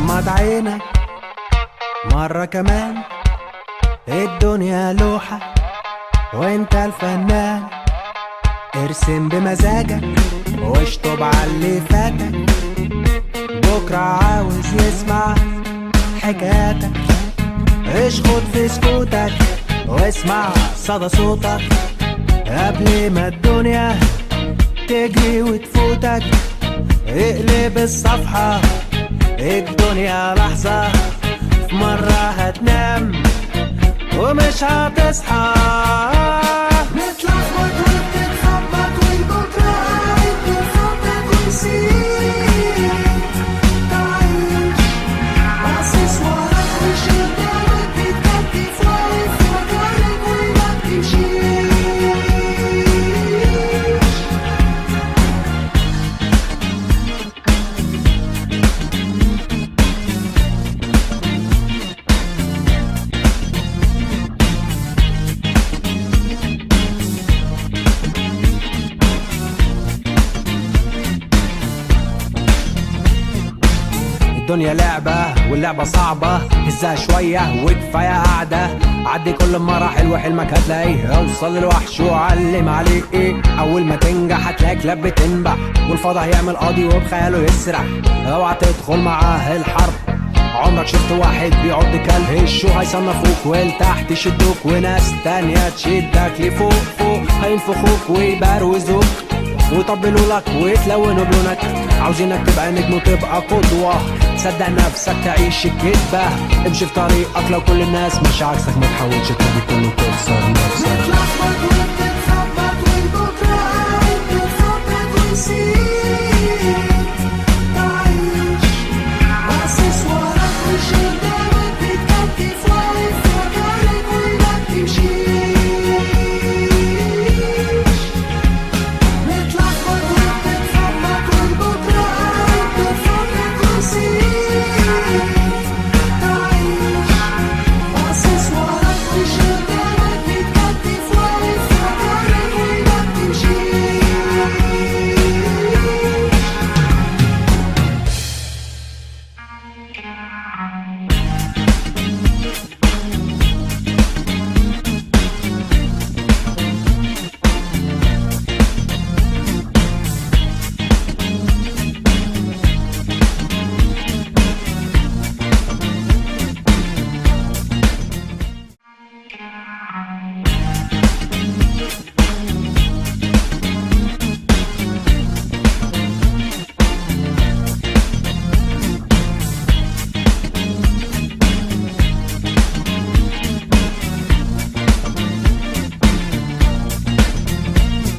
غمض عينك مرة كمان، الدنيا لوحة وانت الفنان. ارسم بمزاجك واشطب عاللي فاتك، بكرة عاوز يسمع حكاياتك. اشخط في سكوتك واسمع صدى صوتك، قبل ما الدنيا تجري وتفوتك. اقلب الصفحة، الدنيا لحظة، في مرة هتنام ومش هتصحى. نتلخبط وبتتخبط والبكرة قاعد بيخطط ويسيب. تعيش باصص وراك مش قدامك، بتكتف واقف مكانك وما بتمشيش. الدنيا لعبة واللعبة صعبة، هزها شوية وكفاية قاعدة. عدي كل مراحل وحلمك هتلاقيه، اوصل للوحش وعلم عليه ايه. اول ما تنجح هتلاقي كلاب بتنبح، والفضا هيعمل قاضي وبخياله يسرح. اوعى تدخل معاه الحرب، عمرك شفت واحد بيعض كلب؟ الشو هيصنفوك ولتحت يشدوك، وناس تانية تشدك لفوق فوق. هينفخوك ويبروزوك ويطبلوا لك ويتلونوا بلونك. عاوزينك تبقى نجم وتبقى قدوة، صدق نفسك تعيش الكدبة. امشي في طريقك لو كل الناس مش عكسك، ما تحاولش تبقى كله تخسر نفسك. نتلخبط وبتتخبط والبكرة قاعد بيخطط ويسيب. تعيش باصص وراك مش قدامك، بتكتف واقف مكانك وما بتمشيش. نتلخبط وبتتخبط والبكرة قاعد بيخطط ويسيب. تعيش باصص وراك مش قدامك، بتكتف واقف مكانك وما بتمشيش.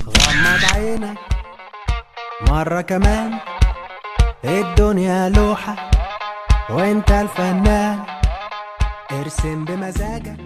غمض عينك مرة كمان، الدنيا لوحة وانت الفنان. ارسم بمزاجك